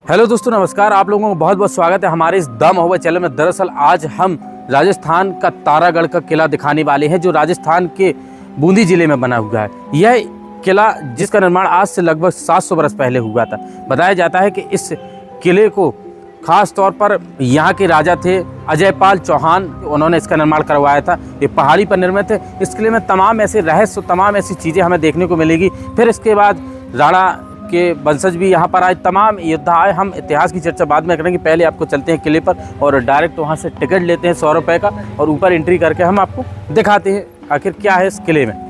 Hello दोस्तों, नमस्कार। आप लोगों को बहुत बहुत स्वागत है हमारे इस द महुआ चैनल में। दरअसल आज हम राजस्थान का तारागढ़ का किला दिखाने वाले हैं, जो राजस्थान के बूंदी जिले में बना हुआ है। यह किला जिसका निर्माण आज से लगभग 700 वर्ष पहले हुआ था। बताया जाता है कि इस किले को खास तौर पर यहाँ के राजा थे अजयपाल चौहान, उन्होंने इसका निर्माण करवाया था। ये पहाड़ी पर निर्मित है। इस किले में तमाम ऐसे रहस्य, तमाम ऐसी चीज़ें हमें देखने को मिलेगी। फिर इसके बाद राणा के वंशज भी यहाँ पर आए, तमाम योद्धा आए। हम इतिहास की चर्चा बाद में करेंगे। पहले आपको चलते हैं किले पर और डायरेक्ट वहाँ से टिकट लेते हैं 100 रुपये का, और ऊपर एंट्री करके हम आपको दिखाते हैं आखिर क्या है इस किले में।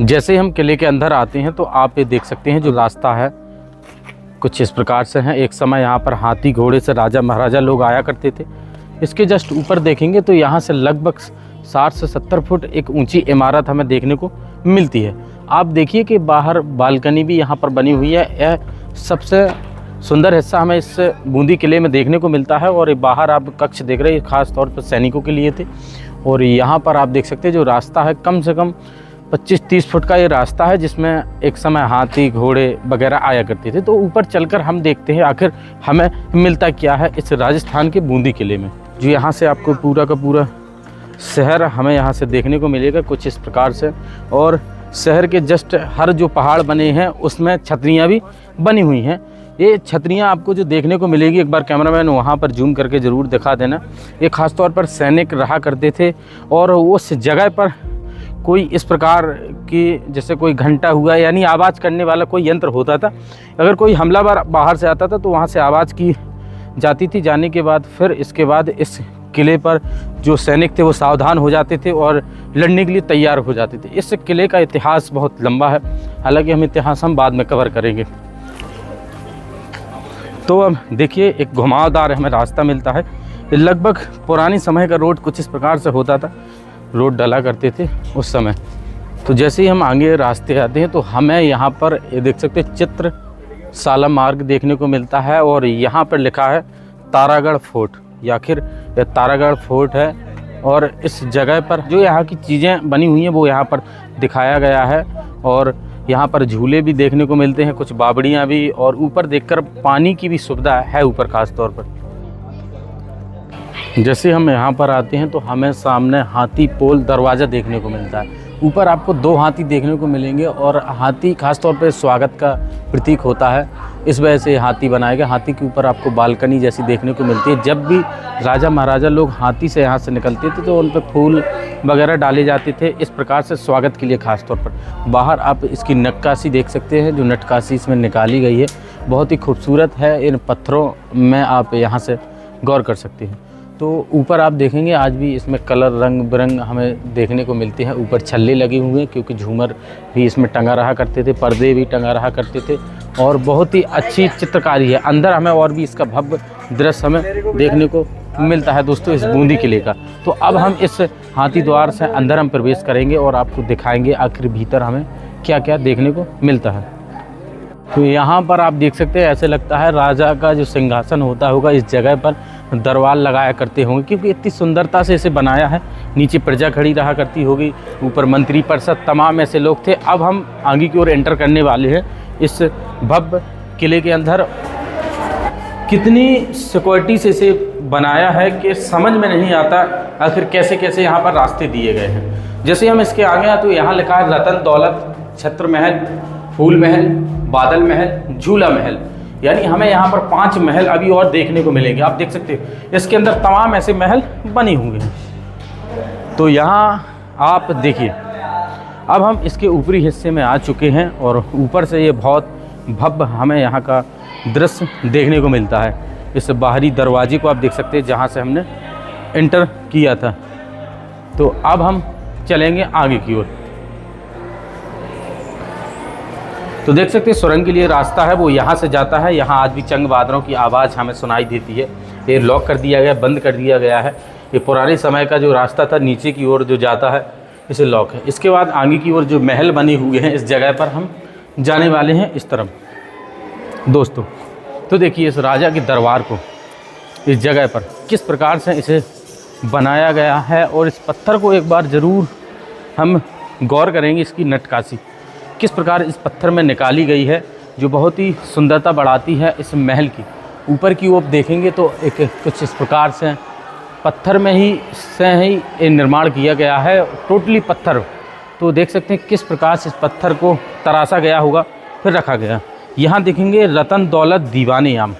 जैसे हम किले के अंदर आते हैं तो आप ये देख सकते हैं जो रास्ता है कुछ इस प्रकार से है। एक समय यहाँ पर हाथी घोड़े से राजा महाराजा लोग आया करते थे। इसके जस्ट ऊपर देखेंगे तो यहाँ से लगभग 60 से 70 फुट एक ऊंची इमारत हमें देखने को मिलती है। आप देखिए कि बाहर बालकनी भी यहाँ पर बनी हुई है। यह सबसे सुंदर हिस्सा हमें इस बूंदी किले में देखने को मिलता है। और बाहर आप कक्ष देख रहे हैं, खास तौर पर सैनिकों के लिए थे। और यहाँ पर आप देख सकते हैं जो रास्ता है कम से कम 25-30 फुट का ये रास्ता है, जिसमें एक समय हाथी घोड़े वगैरह आया करते थे। तो ऊपर चलकर हम देखते हैं आखिर हमें मिलता क्या है इस राजस्थान के बूंदी किले में। जो यहाँ से आपको पूरा का पूरा शहर हमें यहाँ से देखने को मिलेगा कुछ इस प्रकार से। और शहर के जस्ट हर जो पहाड़ बने हैं उसमें छतरियाँ भी बनी हुई हैं। ये छतरियाँ आपको जो देखने को मिलेगी, एक बार कैमरामैन वहाँ पर जूम करके ज़रूर दिखा देना। ये ख़ास तौर पर सैनिक रहा करते थे और उस जगह पर कोई इस प्रकार की जैसे कोई घंटा हुआ, यानी आवाज़ करने वाला कोई यंत्र होता था। अगर कोई हमलावर बाहर से आता था तो वहाँ से आवाज़ की जाती थी। जाने के बाद फिर इसके बाद इस किले पर जो सैनिक थे वो सावधान हो जाते थे और लड़ने के लिए तैयार हो जाते थे। इस किले का इतिहास बहुत लंबा है, हालांकि हम इतिहास बाद में कवर करेंगे। तो अब देखिए एक घुमावदार हमें रास्ता मिलता है। लगभग पुरानी समय का रोड कुछ इस प्रकार से होता था, रोड डला करते थे उस समय। तो जैसे ही हम आगे रास्ते आते हैं तो हमें यहाँ पर ये देख सकते हैं चित्रशाला मार्ग देखने को मिलता है। और यहाँ पर लिखा है तारागढ़ फोर्ट, या फिर यह तारागढ़ फोर्ट है। और इस जगह पर जो यहाँ की चीज़ें बनी हुई हैं वो यहाँ पर दिखाया गया है। और यहाँ पर झूले भी देखने को मिलते हैं, कुछ बावड़ियाँ भी, और ऊपर देखकर पानी की भी सुविधा है ऊपर खास तौर पर। जैसे हम यहाँ पर आते हैं तो हमें सामने हाथी पोल दरवाज़ा देखने को मिलता है। ऊपर आपको 2 हाथी देखने को मिलेंगे और हाथी खास तौर पे स्वागत का प्रतीक होता है, इस वजह से हाथी बनाया गया। हाथी के ऊपर आपको बालकनी जैसी देखने को मिलती है। जब भी राजा महाराजा लोग हाथी से यहाँ से निकलते थे तो उन पर फूल वगैरह डाले जाते थे, इस प्रकार से स्वागत के लिए खास तौर पर। बाहर आप इसकी नक्काशी देख सकते हैं, जो नक्काशी इसमें निकाली गई है बहुत ही खूबसूरत है। इन पत्थरों में आप यहाँ से गौर कर सकते हैं। तो ऊपर आप देखेंगे आज भी इसमें कलर रंग बिरंग हमें देखने को मिलते हैं। ऊपर छल्ले लगे हुए हैं क्योंकि झूमर भी इसमें टंगा रहा करते थे, पर्दे भी टंगा रहा करते थे, और बहुत ही अच्छी चित्रकारी है। अंदर हमें और भी इसका भव्य दृश्य हमें देखने को मिलता है दोस्तों इस बूंदी किले का। तो अब हम इस हाथी द्वार से अंदर हम प्रवेश करेंगे और आपको दिखाएंगे आखिर भीतर हमें क्या क्या देखने को मिलता है। तो यहाँ पर आप देख सकते हैं ऐसे लगता है राजा का जो सिंहासन होता होगा इस जगह पर दरबार लगाया करते होंगे, क्योंकि इतनी सुंदरता से इसे बनाया है। नीचे प्रजा खड़ी रहा करती होगी, ऊपर मंत्री परिषद तमाम ऐसे लोग थे। अब हम आगे की ओर एंटर करने वाले हैं इस भव्य किले के अंदर। कितनी सिक्योरिटी से इसे बनाया है कि समझ में नहीं आता आखिर कैसे कैसे यहाँ पर रास्ते दिए गए हैं। जैसे हम इसके आगे आए तो यहाँ लिखा है रतन दौलत, छत्र महल, फूल महल, बादल महल, झूला महल। यानी हमें यहाँ पर 5 महल अभी और देखने को मिलेंगे। आप देख सकते हैं इसके अंदर तमाम ऐसे महल बने हुए हैं। तो यहाँ आप देखिए अब हम इसके ऊपरी हिस्से में आ चुके हैं और ऊपर से ये बहुत भव्य हमें यहाँ का दृश्य देखने को मिलता है। इस बाहरी दरवाजे को आप देख सकते हैं जहाँ से हमने एंटर किया था। तो अब हम चलेंगे आगे की ओर। तो देख सकते हैं सुरंग के लिए रास्ता है वो यहाँ से जाता है। यहाँ आज भी चंग बादलों की आवाज़ हमें सुनाई देती है। ये लॉक कर दिया गया, बंद कर दिया गया है। ये पुराने समय का जो रास्ता था नीचे की ओर जो जाता है इसे लॉक है। इसके बाद आगे की ओर जो महल बने हुए हैं इस जगह पर हम जाने वाले हैं इस तरफ दोस्तों। तो देखिए इस राजा के दरबार को इस जगह पर किस प्रकार से इसे बनाया गया है, और इस पत्थर को एक बार ज़रूर हम गौर करेंगे, इसकी नक्काशी किस प्रकार इस पत्थर में निकाली गई है, जो बहुत ही सुंदरता बढ़ाती है इस महल की। ऊपर की ओर देखेंगे तो एक कुछ इस प्रकार से पत्थर में ही ये निर्माण किया गया है, टोटली पत्थर। तो देख सकते हैं किस प्रकार से इस पत्थर को तराशा गया होगा, फिर रखा गया। यहाँ देखेंगे रतन दौलत दीवाने आम,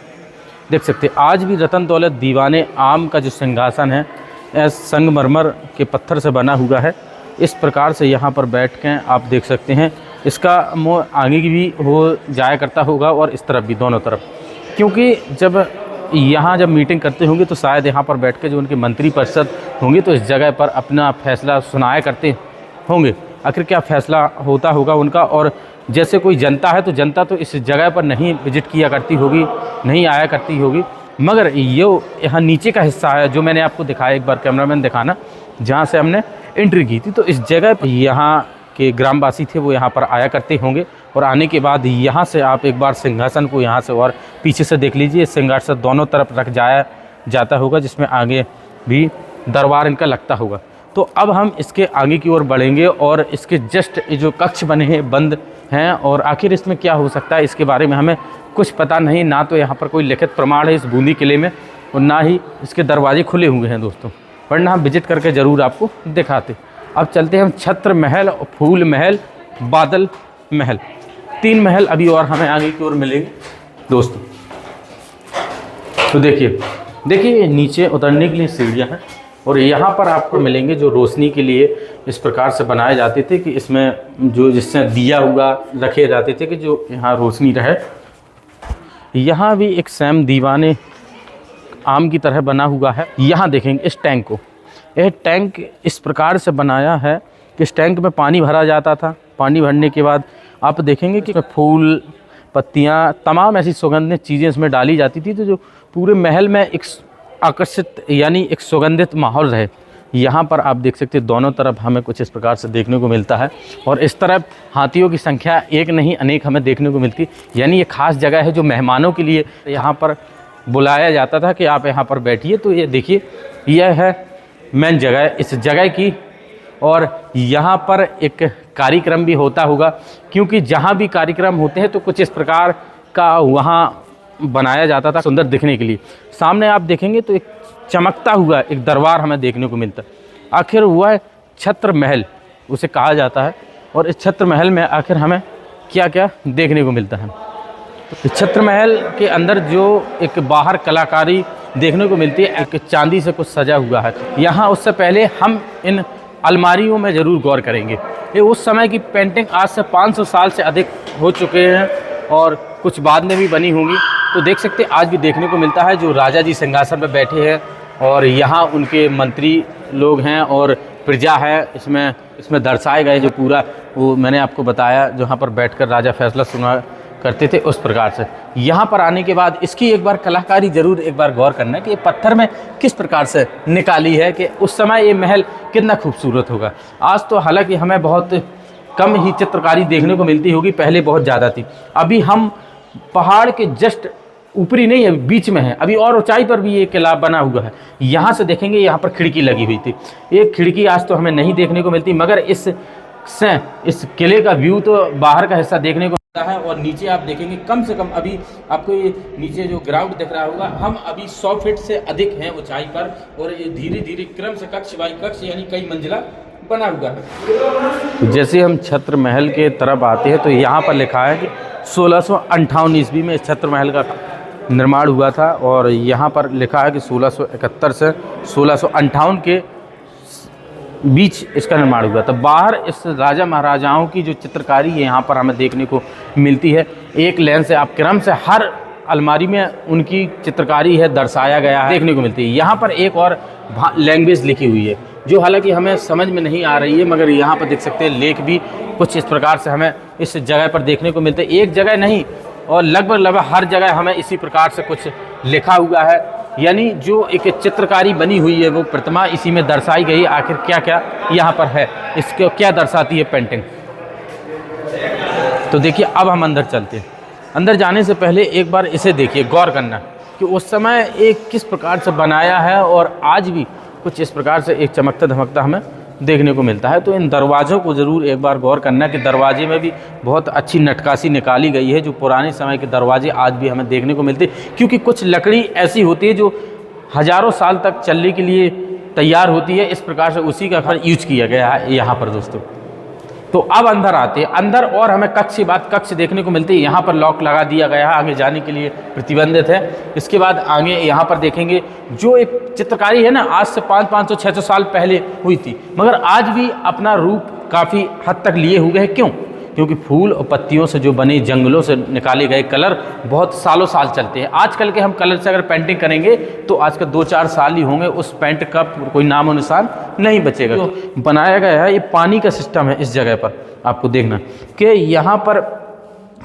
देख सकते हैं आज भी रतन दौलत दीवाने आम का जो सिंहासन है संगमरमर के पत्थर से बना हुआ है। इस प्रकार से यहाँ पर बैठ के आप देख सकते हैं, इसका मुँह आगे की भी हो जाया करता होगा और इस तरफ भी, दोनों तरफ, क्योंकि जब मीटिंग करते होंगे तो शायद यहाँ पर बैठ के जो उनके मंत्री परिषद होंगे तो इस जगह पर अपना फैसला सुनाया करते होंगे। आखिर क्या फ़ैसला होता होगा उनका, और जैसे कोई जनता है तो जनता तो इस जगह पर नहीं विजिट किया करती होगी, नहीं आया करती होगी, मगर ये यहाँ नीचे का हिस्सा है जो मैंने आपको दिखाया, एक बार कैमरामैन दिखाना, जहाँ से हमने एंट्री की थी। तो इस जगह पर यहाँ के ग्रामवासी थे वो यहाँ पर आया करते होंगे, और आने के बाद यहाँ से आप एक बार सिंहासन को यहाँ से और पीछे से देख लीजिए, सिंहासन दोनों तरफ रख जाया जाता होगा, जिसमें आगे भी दरबार इनका लगता होगा। तो अब हम इसके आगे की ओर बढ़ेंगे और इसके जस्ट जो कक्ष बने हैं बंद हैं, और आखिर इसमें क्या हो सकता है इसके बारे में हमें कुछ पता नहीं। ना तो यहाँ पर कोई लिखित प्रमाण है इस बूंदी किले में, और ना ही इसके दरवाजे खुले हुए हैं दोस्तों, वरना हम विजिट करके ज़रूर आपको दिखाते। अब चलते हैं हम छत्र महल, फूल महल, बादल महल, 3 महल अभी और हमें आगे की ओर मिलेंगे दोस्तों। तो देखिए नीचे उतरने के लिए सीढ़ियाँ हैं, और यहाँ पर आपको मिलेंगे जो रोशनी के लिए इस प्रकार से बनाए जाते थे कि इसमें जो जिससे दिया हुआ रखे जाते थे कि जो यहाँ रोशनी रहे। यहाँ भी एक सेम दीवाने आम की तरह बना हुआ है। यहाँ देखेंगे इस टैंक को, यह टैंक इस प्रकार से बनाया है कि इस टैंक में पानी भरा जाता था। पानी भरने के बाद आप देखेंगे कि फूल, पत्तियाँ, तमाम ऐसी सुगंधित चीज़ें इसमें डाली जाती थी, तो जो पूरे महल में एक आकर्षित यानी एक सुगंधित माहौल रहे। यहाँ पर आप देख सकते हैं दोनों तरफ हमें कुछ इस प्रकार से देखने को मिलता है, और इस तरफ हाथियों की संख्या एक नहीं अनेक हमें देखने को मिलती। यानी ये खास जगह है जो मेहमानों के लिए यहाँ पर बुलाया जाता था कि आप यहाँ पर बैठिए। तो ये देखिए, यह है मेन जगह इस जगह की, और यहाँ पर एक कार्यक्रम भी होता होगा, क्योंकि जहाँ भी कार्यक्रम होते हैं तो कुछ इस प्रकार का वहाँ बनाया जाता था सुंदर दिखने के लिए। सामने आप देखेंगे तो एक चमकता हुआ एक दरबार हमें देखने को मिलता है। आखिर वह छत्र महल उसे कहा जाता है, और इस छत्र महल में आखिर हमें क्या क्या देखने को मिलता है। इस छत्र महल के अंदर जो एक बाहर कलाकारी देखने को मिलती है, एक चांदी से कुछ सजा हुआ है यहाँ। उससे पहले हम इन अलमारियों में ज़रूर गौर करेंगे। ये उस समय की पेंटिंग आज से 500 साल से अधिक हो चुके हैं, और कुछ बाद में भी बनी होंगी। तो देख सकते हैं आज भी देखने को मिलता है जो राजा जी सिंहासन पर बैठे हैं, और यहाँ उनके मंत्री लोग हैं और प्रजा है। इसमें दर्शाए गए जो पूरा वो मैंने आपको बताया, जहाँ पर बैठकर राजा फैसला सुना करते थे, उस प्रकार से। यहाँ पर आने के बाद इसकी एक बार कलाकारी ज़रूर एक बार गौर करना है कि ये पत्थर में किस प्रकार से निकाली है, कि उस समय ये महल कितना खूबसूरत होगा। आज तो हालांकि हमें बहुत कम ही चित्रकारी देखने को मिलती होगी, पहले बहुत ज़्यादा थी। अभी हम पहाड़ के जस्ट ऊपरी नहीं है, बीच में है, अभी और ऊंचाई पर भी ये किला बना हुआ है। यहाँ से देखेंगे यहाँ पर खिड़की लगी हुई थी, एक खिड़की आज तो हमें नहीं देखने को मिलती, मगर इस किले का व्यू तो बाहर का हिस्सा देखने को मिलता है। और नीचे आप देखेंगे कम से कम अभी आपको ये नीचे जो ग्राउंड दिख रहा होगा, हम अभी 100 फीट से अधिक हैं ऊंचाई पर, और ये धीरे धीरे क्रम से कक्ष बाई कक्ष यानी कई मंजिला बना हुआ है। जैसे हम छत्र महल के तरफ आते हैं तो यहाँ पर लिखा है कि 1658 ईस्वी में इस छत्र महल का निर्माण हुआ था, और यहाँ पर लिखा है कि 1671 से 1658 के बीच इसका निर्माण हुआ था। बाहर इस राजा महाराजाओं की जो चित्रकारी है यहाँ पर हमें देखने को मिलती है। एक लाइन से आप क्रम से हर अलमारी में उनकी चित्रकारी है दर्शाया गया है, देखने को मिलती है। यहाँ पर एक और लैंग्वेज लिखी हुई है जो हालांकि हमें समझ में नहीं आ रही है, मगर यहाँ पर देख सकते हैं लेख भी कुछ इस प्रकार से हमें इस जगह पर देखने को मिलते हैं। एक जगह नहीं और लगभग हर जगह हमें इसी प्रकार से कुछ लिखा हुआ है, यानी जो एक चित्रकारी बनी हुई है वो प्रतिमा इसी में दर्शाई गई। आखिर क्या क्या यहाँ पर है, इसको क्या दर्शाती है पेंटिंग। तो देखिए अब हम अंदर चलते हैं। अंदर जाने से पहले एक बार इसे देखिए, गौर करना कि उस समय एक किस प्रकार से बनाया है और आज भी कुछ इस प्रकार से एक चमकता धमकता हमें देखने को मिलता है। तो इन दरवाज़ों को ज़रूर एक बार गौर करना कि दरवाजे में भी बहुत अच्छी नक्काशी निकाली गई है, जो पुराने समय के दरवाजे आज भी हमें देखने को मिलते हैं। क्योंकि कुछ लकड़ी ऐसी होती है जो हज़ारों साल तक चलने के लिए तैयार होती है, इस प्रकार से उसी का घर यूज किया गया है यहाँ पर दोस्तों। तो अब अंदर आते हैं, अंदर और हमें कक्ष के बाद कक्ष देखने को मिलती है। यहाँ पर लॉक लगा दिया गया है, आगे जाने के लिए प्रतिबंधित है। इसके बाद आगे यहाँ पर देखेंगे जो एक चित्रकारी है ना, आज से 500-600 साल पहले हुई थी, मगर आज भी अपना रूप काफ़ी हद तक लिए हुए हैं। क्यों? क्योंकि फूल और पत्तियों से जो बने जंगलों से निकाले गए कलर बहुत सालों साल चलते हैं। आजकल के हम कलर से अगर पेंटिंग करेंगे तो आज का 2-4 साल ही होंगे, उस पेंट का कोई नामो निशान नहीं बचेगा। तो बनाया गया है, ये पानी का सिस्टम है इस जगह पर। आपको देखना कि यहाँ पर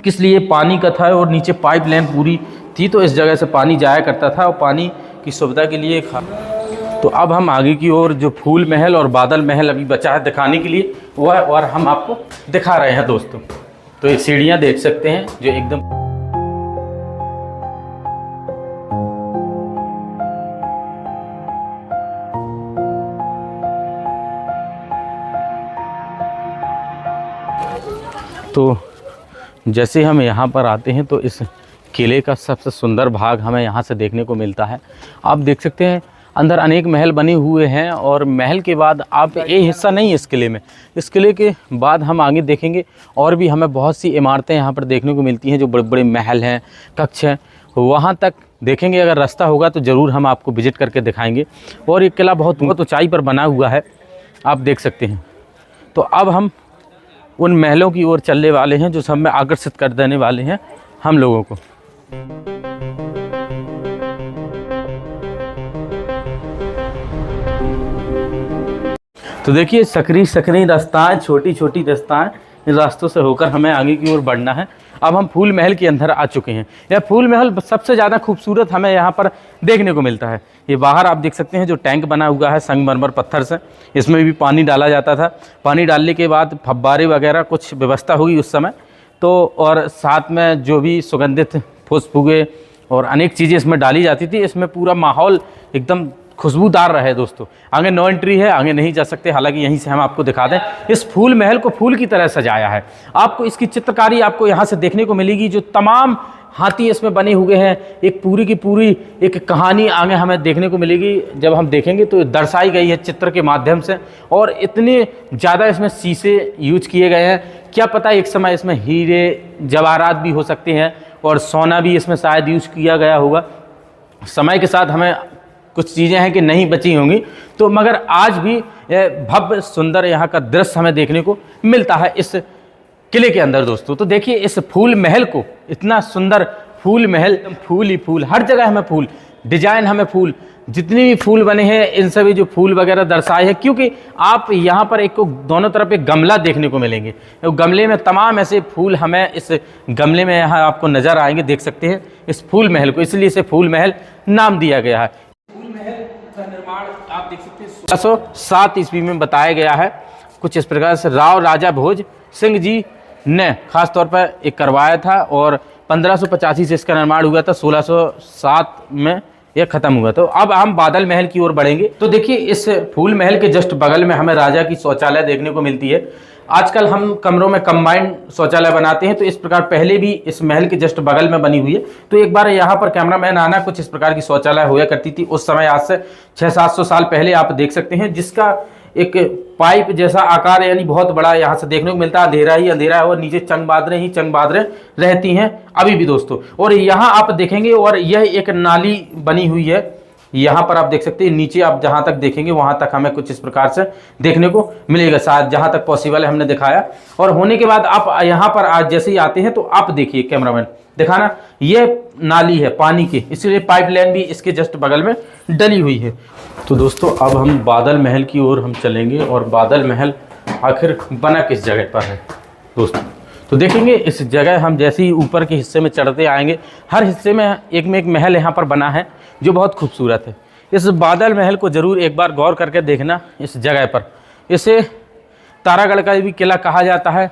किस लिए पानी का था और नीचे पाइप लाइन पूरी थी, तो इस जगह से पानी जाया करता था और पानी की सुविधा के लिए तो अब हम आगे की ओर जो फूल महल और बादल महल अभी बचा है दिखाने के लिए, वह और हम आपको दिखा रहे हैं दोस्तों। तो ये सीढ़ियाँ देख सकते हैं जो एकदम तो जैसे हम यहाँ पर आते हैं तो इस किले का सबसे सुंदर भाग हमें यहाँ से देखने को मिलता है। आप देख सकते हैं अंदर अनेक महल बने हुए हैं और महल के बाद आप ये हिस्सा नहीं है इस किले में, इस किले के बाद हम आगे देखेंगे और भी हमें बहुत सी इमारतें यहाँ पर देखने को मिलती हैं जो बड़े बड़े महल हैं, कक्ष हैं, वहाँ तक देखेंगे। अगर रास्ता होगा तो ज़रूर हम आपको विजिट करके दिखाएंगे। और ये किला बहुत ऊंचाई पर बना हुआ है, आप देख सकते हैं। तो अब हम उन महलों की ओर चलने वाले हैं जो सब में आकर्षित कर देने वाले हैं हम लोगों को। तो देखिए सकरी रास्ताएं, छोटी छोटी रास्ताएं, इन रास्तों से होकर हमें आगे की ओर बढ़ना है। अब हम फूल महल के अंदर आ चुके हैं। यह फूल महल सबसे ज़्यादा खूबसूरत हमें यहाँ पर देखने को मिलता है। ये बाहर आप देख सकते हैं जो टैंक बना हुआ है संगमरमर पत्थर से, इसमें भी पानी डाला जाता था। पानी डालने के बाद फव्वारे वगैरह कुछ व्यवस्था हुई उस समय तो, और साथ में जो भी सुगंधित फूसफुगे और अनेक चीज़ें इसमें डाली जाती थी। इसमें पूरा माहौल एकदम खुशबूदार रहे दोस्तों। आगे नो एंट्री है, आगे नहीं जा सकते, हालांकि यहीं से हम आपको दिखा दें। इस फूल महल को फूल की तरह सजाया है। आपको इसकी चित्रकारी आपको यहाँ से देखने को मिलेगी, जो तमाम हाथी इसमें बने हुए हैं। एक पूरी की पूरी एक कहानी आगे हमें देखने को मिलेगी, जब हम देखेंगे तो दर्शाई गई है चित्र के माध्यम से। और इतने ज़्यादा इसमें शीशे यूज किए गए हैं, क्या पता एक समय इसमें हीरे जवाहरात भी हो सकते हैं और सोना भी इसमें शायद यूज किया गया होगा। समय के साथ हमें कुछ चीज़ें हैं कि नहीं बची होंगी, तो मगर आज भी भव्य सुंदर यहाँ का दृश्य हमें देखने को मिलता है इस किले के अंदर दोस्तों। तो देखिए इस फूल महल को, इतना सुंदर फूल महल, फूल ही फूल, हर जगह हमें फूल, डिजाइन हमें फूल, जितने भी फूल बने हैं इन सभी जो फूल वगैरह दर्शाए हैं। क्योंकि आप यहाँ पर एक दोनों तरफ एक गमला देखने को मिलेंगे, तो गमले में तमाम ऐसे फूल हमें इस गमले में यहाँ आपको नज़र आएंगे, देख सकते हैं इस फूल महल को, इसलिए इसे फूल महल नाम दिया गया है। फूल महल का निर्माण आप देख सकते हैं 1607 ईस्वी में बताया गया है। कुछ इस प्रकार से राव राजा भोज सिंह जी ने खास तौर पर एक करवाया था और 1585 से इसका निर्माण हुआ था, 1607 में यह खत्म हुआ। तो अब हम बादल महल की ओर बढ़ेंगे। तो देखिए इस फूल महल के जस्ट बगल में हमें राजा की शौचालय देखने को मिलती है। आजकल हम कमरों में कंबाइंड शौचालय बनाते हैं, तो इस प्रकार पहले भी इस महल के जस्ट बगल में बनी हुई है। तो एक बार यहाँ पर कैमरामैन आना, कुछ इस प्रकार की शौचालय हुआ करती थी उस समय, आज से 600-700 साल पहले आप देख सकते हैं, जिसका एक पाइप जैसा आकार यानी बहुत बड़ा यहाँ से देखने को मिलता है। अंधेरा ही अंधेरा है और नीचे चंग बादरें रहती हैं अभी भी दोस्तों। और यहाँ आप देखेंगे और यह एक नाली बनी हुई है, यहाँ पर आप देख सकते हैं। नीचे आप जहाँ तक देखेंगे वहाँ तक हमें कुछ इस प्रकार से देखने को मिलेगा, शायद जहाँ तक पॉसिबल है हमने दिखाया। और होने के बाद आप यहाँ पर आज जैसे ही आते हैं तो आप देखिए, कैमरामैन दिखाना, ये नाली है पानी की, इसलिए पाइपलाइन भी इसके जस्ट बगल में डली हुई है। तो दोस्तों अब हम बादल महल की ओर हम चलेंगे और बादल महल आखिर बना किस जगह पर है दोस्तों। तो देखेंगे इस जगह हम जैसे ही ऊपर के हिस्से में चढ़ते आएंगे, हर हिस्से में एक महल यहाँ पर बना है जो बहुत खूबसूरत है। इस बादल महल को ज़रूर एक बार गौर करके देखना। इस जगह पर इसे तारागढ़ का भी किला कहा जाता है,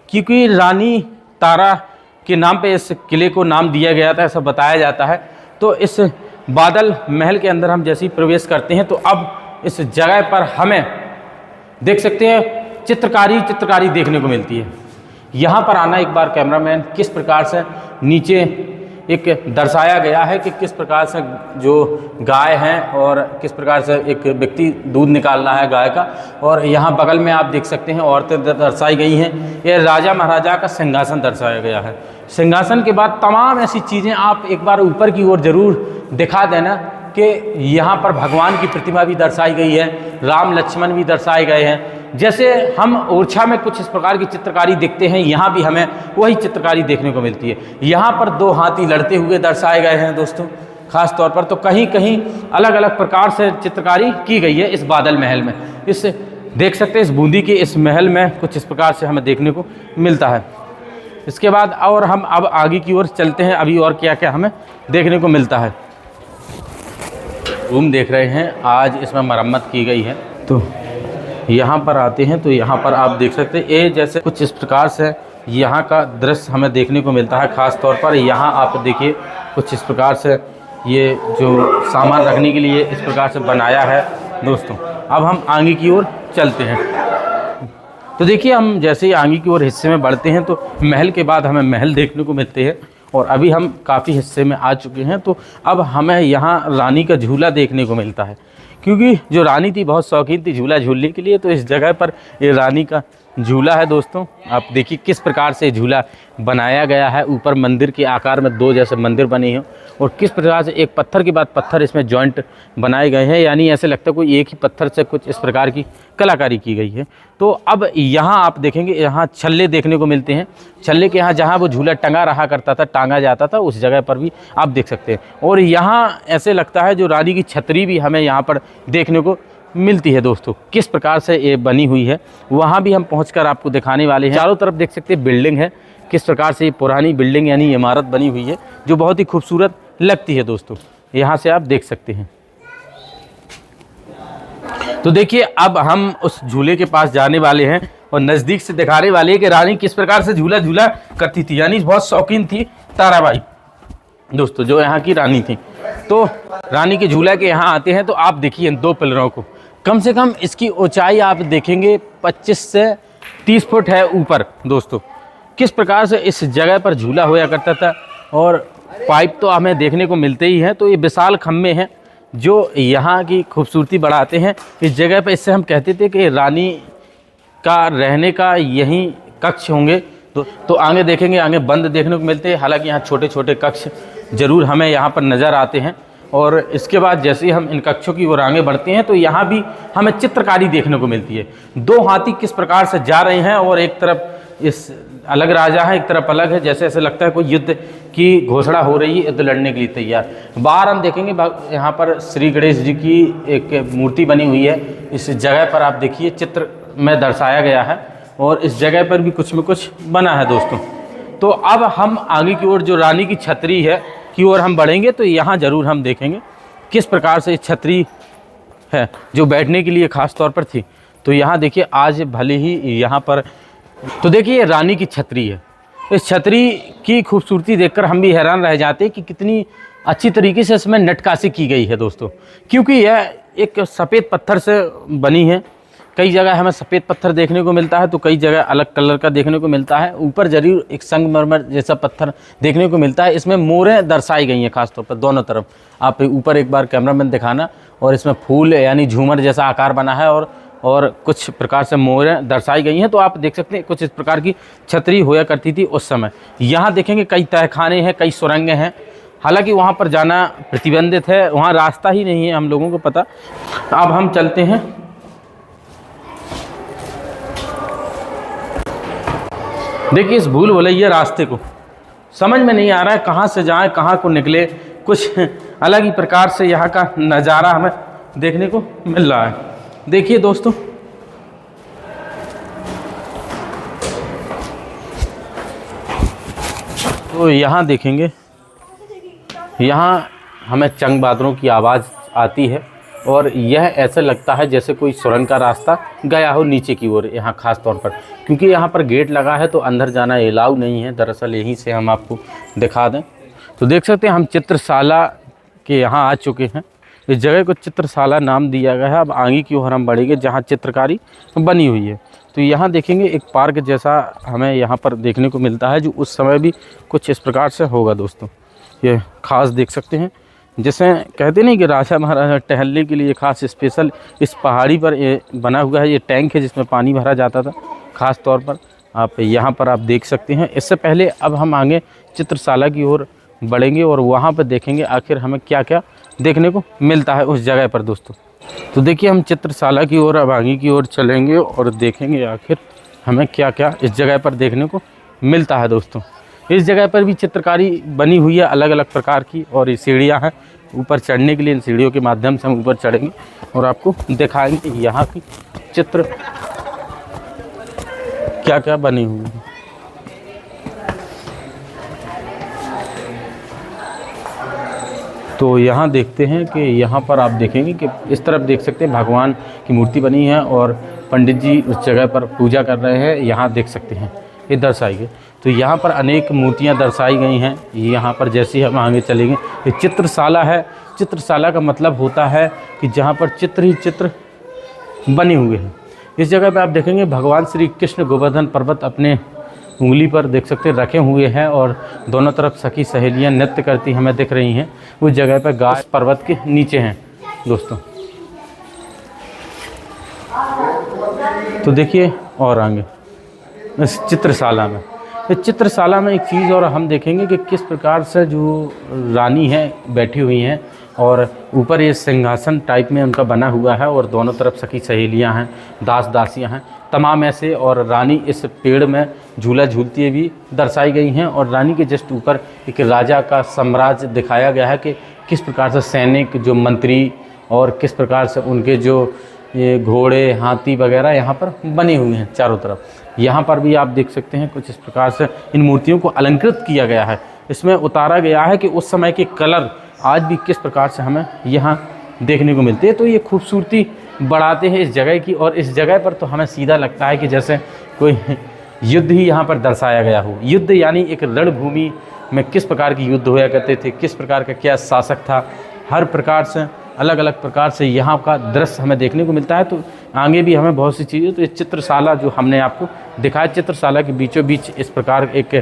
क्योंकि रानी तारा के नाम पे इस किले को नाम दिया गया था, ऐसा बताया जाता है। तो इस बादल महल के अंदर हम जैसे ही प्रवेश करते हैं तो अब इस जगह पर हमें देख सकते हैं चित्रकारी देखने को मिलती है। यहाँ पर आना एक बार कैमरामैन, किस प्रकार से नीचे एक दर्शाया गया है कि किस प्रकार से जो गाय हैं और किस प्रकार से एक व्यक्ति दूध निकालना है गाय का। और यहाँ बगल में आप देख सकते हैं औरतें दर्शाई गई हैं। ये राजा महाराजा का सिंहासन दर्शाया गया है। सिंहासन के बाद तमाम ऐसी चीज़ें आप एक बार ऊपर की ओर ज़रूर दिखा देना कि यहाँ पर भगवान की प्रतिमा भी दर्शाई गई है, राम लक्ष्मण भी दर्शाए गए हैं। जैसे हम ओरछा में कुछ इस प्रकार की चित्रकारी देखते हैं, यहाँ भी हमें वही चित्रकारी देखने को मिलती है। यहाँ पर 2 हाथी लड़ते हुए दर्शाए गए हैं दोस्तों, खास तौर पर। तो कहीं कहीं अलग अलग प्रकार से चित्रकारी की गई है इस बादल महल में। इस देख सकते हैं इस बूंदी के इस महल में कुछ इस प्रकार से हमें देखने को मिलता है। इसके बाद और हम अब आगे की ओर चलते हैं, अभी और क्या क्या हमें देखने को मिलता है। रूम देख रहे हैं, आज इसमें मरम्मत की गई है। तो यहाँ पर आते हैं तो यहाँ पर आप देख सकते हैं ये जैसे कुछ इस प्रकार से यहाँ का दृश्य हमें देखने को मिलता है। ख़ास तौर पर यहाँ आप देखिए कुछ इस प्रकार से ये जो सामान रखने के लिए इस प्रकार से बनाया है दोस्तों। अब हम आगे की ओर चलते हैं। तो देखिए हम जैसे ही आगे की ओर हिस्से में बढ़ते हैं तो महल के बाद हमें महल देखने को मिलते हैं और अभी हम काफ़ी हिस्से में आ चुके हैं। तो अब हमें यहाँ रानी का झूला देखने को मिलता है, क्योंकि जो रानी थी बहुत शौकीन थी झूला झूलने के लिए। तो इस जगह पर ये रानी का झूला है दोस्तों। आप देखिए किस प्रकार से झूला बनाया गया है। ऊपर मंदिर के आकार में 2 जैसे मंदिर बने हैं और किस प्रकार से एक पत्थर के बाद पत्थर इसमें जॉइंट बनाए गए हैं, यानी ऐसे लगता है कोई एक ही पत्थर से कुछ इस प्रकार की कलाकारी की गई है। तो अब यहाँ आप देखेंगे यहाँ छल्ले देखने को मिलते हैं। छल्ले के यहाँ जहाँ वो झूला टंगा रहा करता था, टांगा जाता था, उस जगह पर भी आप देख सकते हैं। और यहाँ ऐसे लगता है जो रानी की छतरी भी हमें यहाँ पर देखने को मिलती है दोस्तों। किस प्रकार से ये बनी हुई है वहाँ भी हम पहुंचकर आपको दिखाने वाले हैं। चारों तरफ देख सकते हैं बिल्डिंग है, किस प्रकार से ये पुरानी बिल्डिंग यानी इमारत बनी हुई है जो बहुत ही खूबसूरत लगती है दोस्तों। यहाँ से आप देख सकते हैं। तो देखिए अब हम उस झूले के पास जाने वाले हैं और नज़दीक से दिखाने वाले हैं कि रानी किस प्रकार से झूला झूला करती थी, यानी बहुत शौकीन थी ताराबाई दोस्तों जो यहाँ की रानी थी। तो रानी के झूला के यहाँ आते हैं तो आप देखिए इन 2 पिलरों को, कम से कम इसकी ऊंचाई आप देखेंगे 25 से 30 फुट है ऊपर दोस्तों। किस प्रकार से इस जगह पर झूला होया करता था और पाइप तो हमें देखने को मिलते ही हैं। तो ये विशाल खम्भे हैं जो यहाँ की खूबसूरती बढ़ाते हैं इस जगह पर। इससे हम कहते थे कि रानी का रहने का यहीं कक्ष होंगे। तो आगे देखेंगे, आगे बंद देखने को मिलते हैं। हालांकि यहाँ छोटे छोटे कक्ष ज़रूर हमें यहाँ पर नज़र आते हैं। और इसके बाद जैसे ही हम इन कक्षों की ओर आगे बढ़ते हैं तो यहाँ भी हमें चित्रकारी देखने को मिलती है। 2 हाथी किस प्रकार से जा रहे हैं और एक तरफ इस अलग राजा है, एक तरफ अलग है, जैसे ऐसे लगता है कोई युद्ध की घोषणा हो रही है, युद्ध लड़ने के लिए तैयार। बाहर हम देखेंगे यहाँ पर श्री गणेश जी की एक मूर्ति बनी हुई है। इस जगह पर आप देखिए चित्र में दर्शाया गया है और इस जगह पर भी कुछ में कुछ बना है दोस्तों। तो अब हम आगे की ओर जो रानी की छतरी है की ओर हम बढ़ेंगे तो यहाँ ज़रूर हम देखेंगे किस प्रकार से छतरी है जो बैठने के लिए ख़ास तौर पर थी। तो यहाँ देखिए आज भले ही यहाँ पर, तो देखिए रानी की छतरी है। इस छतरी की खूबसूरती देखकर हम भी हैरान रह जाते हैं कि कितनी अच्छी तरीके से इसमें नक्काशी की गई है दोस्तों, क्योंकि यह एक सफ़ेद पत्थर से बनी है। कई जगह हमें सफ़ेद पत्थर देखने को मिलता है तो कई जगह अलग कलर का देखने को मिलता है। ऊपर जरूर एक संगमरमर जैसा पत्थर देखने को मिलता है। इसमें मोरें दर्शाई गई हैं खासतौर पर दोनों तरफ। आप ऊपर एक बार कैमरामैन दिखाना, और इसमें फूल यानी झूमर जैसा आकार बना है और कुछ प्रकार से मोरें दर्शाई गई हैं। तो आप देख सकते हैं कुछ इस प्रकार की छतरी होया करती थी उस समय। यहाँ देखेंगे कई तहखाने हैं, कई सुरंगें हैं। हालांकि वहाँ पर जाना प्रतिबंधित है, वहाँ रास्ता ही नहीं है हम लोगों को पता। अब हम चलते हैं। देखिए इस भूल भुलैया रास्ते को समझ में नहीं आ रहा है कहाँ से जाएं, कहाँ को निकले। कुछ अलग ही प्रकार से यहाँ का नज़ारा हमें देखने को मिल रहा है। देखिए दोस्तों तो यहाँ देखेंगे, यहाँ हमें चंग बादलों की आवाज़ आती है और यह ऐसा लगता है जैसे कोई सुरंग का रास्ता गया हो नीचे की ओर यहाँ ख़ास तौर पर, क्योंकि यहाँ पर गेट लगा है तो अंदर जाना अलाउ नहीं है। दरअसल यहीं से हम आपको दिखा दें तो देख सकते हैं हम चित्रशाला के यहाँ आ चुके हैं। इस जगह को चित्रशाला नाम दिया गया है। अब आगे की ओर हम बढ़ेंगे जहाँ चित्रकारी बनी हुई है। तो यहाँ देखेंगे एक पार्क जैसा हमें यहाँ पर देखने को मिलता है, जो उस समय भी कुछ इस प्रकार से होगा दोस्तों। ये खास देख सकते हैं, जैसे कहते नहीं कि राजा महाराजा टहलने के लिए खास स्पेशल इस पहाड़ी पर ये बना हुआ है। ये टैंक है जिसमें पानी भरा जाता था ख़ास तौर पर, आप यहाँ पर आप देख सकते हैं। इससे पहले अब हम आगे चित्रशाला की ओर बढ़ेंगे और वहाँ पर देखेंगे आखिर हमें क्या क्या देखने को मिलता है उस जगह पर दोस्तों। तो देखिए हम चित्रशाला की ओर अब आगे की ओर चलेंगे और देखेंगे आखिर हमें क्या क्या इस जगह पर देखने को मिलता है दोस्तों। इस जगह पर भी चित्रकारी बनी हुई है अलग अलग प्रकार की, और ये सीढ़ियाँ हैं ऊपर चढ़ने के लिए। इन सीढ़ियों के माध्यम से हम ऊपर चढ़ेंगे और आपको दिखाएंगे यहाँ की चित्र क्या क्या बनी हुई है। तो यहाँ देखते हैं कि यहाँ पर आप देखेंगे कि इस तरफ देख सकते हैं भगवान की मूर्ति बनी है और पंडित जी उस जगह पर पूजा कर रहे हैं। यहाँ देख सकते हैं ये दर्शाई गई। तो यहाँ पर अनेक मूर्तियाँ दर्शाई गई हैं। यहाँ पर जैसे ही हम आगे चलेंगे, ये चित्रशाला है। चित्रशाला का मतलब होता है कि जहाँ पर चित्र ही चित्र बने हुए हैं। इस जगह पर आप देखेंगे भगवान श्री कृष्ण गोवर्धन पर्वत अपने उंगली पर देख सकते हैं रखे हुए हैं और दोनों तरफ सखी सहेलियां नृत्य करती हमें दिख रही हैं। उस जगह पर गाय पर्वत के नीचे हैं दोस्तों। तो देखिए और आगे इस चित्रशाला में, इस चित्रशाला में एक चीज़ और हम देखेंगे कि किस प्रकार से जो रानी है बैठी हुई हैं और ऊपर ये सिंहासन टाइप में उनका बना हुआ है और दोनों तरफ सखी सहेलियां हैं, दास दासियां हैं तमाम ऐसे। और रानी इस पेड़ में झूला झूलती हुई भी दर्शाई गई हैं। और रानी के जस्ट ऊपर एक राजा का साम्राज्य दिखाया गया है कि किस प्रकार से सैनिक जो मंत्री और किस प्रकार से उनके जो ये घोड़े हाथी वगैरह यहाँ पर बने हुए हैं चारों तरफ। यहाँ पर भी आप देख सकते हैं कुछ इस प्रकार से इन मूर्तियों को अलंकृत किया गया है। इसमें उतारा गया है कि उस समय के कलर आज भी किस प्रकार से हमें यहाँ देखने को मिलते हैं। तो ये खूबसूरती बढ़ाते हैं इस जगह की। और इस जगह पर तो हमें सीधा लगता है कि जैसे कोई युद्ध ही यहाँ पर दर्शाया गया हो। युद्ध यानी एक रणभूमि में किस प्रकार की युद्ध होया करते थे, किस प्रकार का क्या शासक था, हर प्रकार से अलग अलग प्रकार से यहाँ का दृश्य हमें देखने को मिलता है। तो आगे भी हमें बहुत सी चीज़ें, तो ये चित्रशाला जो हमने आपको दिखाया, चित्रशाला के बीचों बीच इस प्रकार एक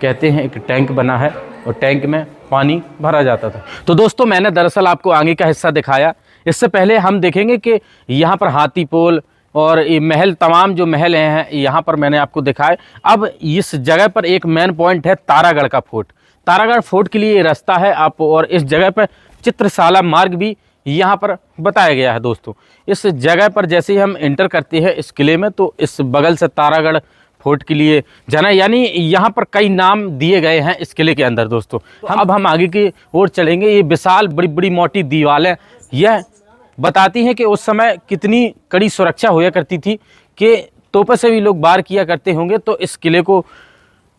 कहते हैं एक टैंक बना है और टैंक में पानी भरा जाता था। तो दोस्तों मैंने दरअसल आपको आगे का हिस्सा दिखाया। इससे पहले हम देखेंगे कि यहाँ पर हाथी पोल और ये महल, तमाम जो महल हैं यहाँ पर मैंने आपको दिखाए। अब इस जगह पर एक मेन पॉइंट है तारागढ़ का फोर्ट। तारागढ़ फोर्ट के लिए ये रास्ता है आप, और इस जगह पर चित्रशाला मार्ग भी यहाँ पर बताया गया है दोस्तों। इस जगह पर जैसे ही हम एंटर करते हैं इस किले में, तो इस बगल से तारागढ़ फोर्ट के लिए जाना, यानी यहाँ पर कई नाम दिए गए हैं इस किले के अंदर दोस्तों। अब हम आगे की ओर चलेंगे। ये विशाल बड़ी बड़ी मोटी दीवारें यह बताती हैं कि उस समय कितनी कड़ी सुरक्षा होया करती थी कि तोपों से भी लोग वार किया करते होंगे। तो इस किले को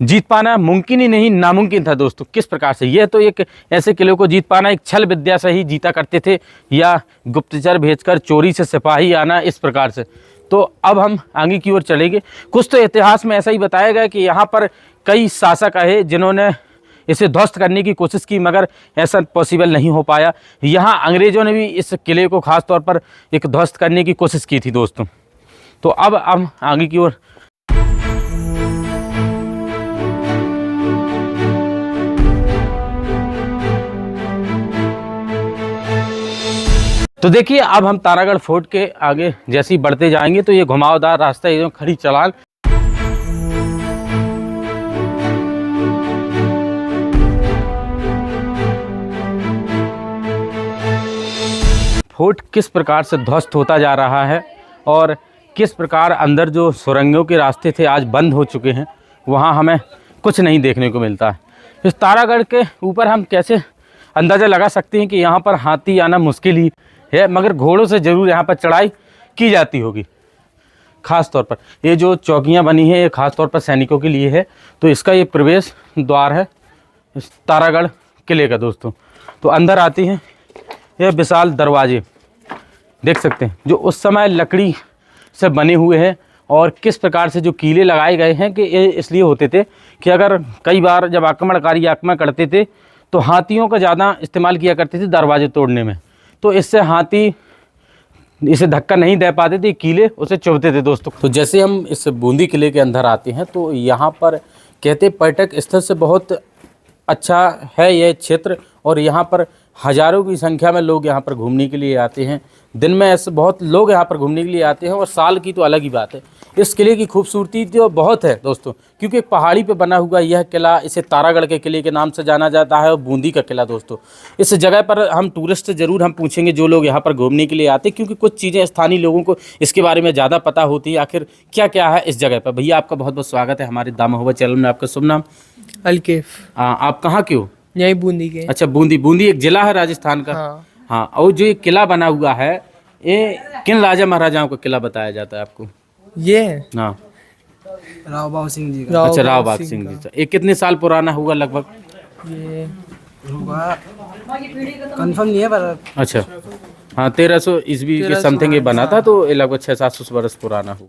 जीत पाना मुमकिन ही नहीं, नामुमकिन था दोस्तों। किस प्रकार से, यह तो एक ऐसे किले को जीत पाना एक छल विद्या से ही जीता करते थे, या गुप्तचर भेजकर चोरी से सिपाही आना, इस प्रकार से। तो अब हम आगे की ओर चलेंगे। कुछ तो इतिहास में ऐसा ही बताया गया कि यहाँ पर कई शासक आए जिन्होंने इसे ध्वस्त करने की कोशिश की, मगर ऐसा पॉसिबल नहीं हो पाया। यहाँ अंग्रेज़ों ने भी इस किले को ख़ास तौर पर एक ध्वस्त करने की कोशिश की थी दोस्तों। तो अब हम आगे की ओर तो देखिए अब हम तारागढ़ फोर्ट के आगे जैसे ही बढ़ते जाएंगे तो ये घुमावदार रास्ता, ये जो खड़ी चलान, फोर्ट किस प्रकार से ध्वस्त होता जा रहा है और किस प्रकार अंदर जो सुरंगों के रास्ते थे आज बंद हो चुके हैं, वहाँ हमें कुछ नहीं देखने को मिलता है। इस तारागढ़ के ऊपर हम कैसे अंदाज़ा लगा सकते हैं कि यहाँ पर हाथी आना मुश्किल ही है, मगर घोड़ों से ज़रूर यहाँ पर चढ़ाई की जाती होगी। ख़ास तौर पर ये जो चौकियाँ बनी हैं ये ख़ास तौर पर सैनिकों के लिए है। तो इसका ये प्रवेश द्वार है इस तारागढ़ किले का दोस्तों। तो अंदर आती हैं ये विशाल दरवाजे, देख सकते हैं जो उस समय लकड़ी से बने हुए हैं, और किस प्रकार से जो कीले लगाए गए हैं कि ये इसलिए होते थे कि अगर कई बार जब आक्रमणकारी आक्रमण करते थे तो हाथियों का ज़्यादा इस्तेमाल किया करते थे दरवाजे तोड़ने में, तो इससे हाथी इसे धक्का नहीं दे पाते थे, कीले उसे चुभते थे दोस्तों। तो जैसे हम इस बूंदी किले के अंदर आते हैं तो यहाँ पर कहते पर्यटक स्थल से बहुत अच्छा है यह क्षेत्र, और यहाँ पर हज़ारों की संख्या में लोग यहाँ पर घूमने के लिए आते हैं। दिन में ऐसे बहुत लोग यहाँ पर घूमने के लिए आते हैं, और साल की तो अलग ही बात है। इस किले की खूबसूरती तो बहुत है दोस्तों, क्योंकि एक पहाड़ी पे बना हुआ यह किला, इसे तारागढ़ के किले के नाम से जाना जाता है, और बूंदी का किला दोस्तों। इस जगह पर हम टूरिस्ट से ज़रूर हम पूछेंगे जो लोग यहाँ पर घूमने के लिए आते हैं, क्योंकि कुछ चीज़ें स्थानीय लोगों को इसके बारे में ज़्यादा पता होती है आखिर क्या क्या है इस जगह पर। भैया आपका बहुत बहुत स्वागत है हमारे दा महोबा चैनल में। आपका शुभ नाम? अलकेफ। आप कहाँ के हो? यही बूंदी के। अच्छा, बूंदी एक जिला है राजस्थान का। हाँ, और जो ये किला बना हुआ है ये किन राजा महाराजाओं का किला बताया जाता है आपको? ये है हाँ, राव बाबू सिंह जी का। अच्छा, राव बाग सिंह जी का। ये कितने साल पुराना होगा लगभग? ये होगा कंफर्म नहीं है पर अच्छा, हाँ, 1300 ईस्वी के समथिंग ये बना था, तो ये लगभग 600-700 वर्ष पुराना हो।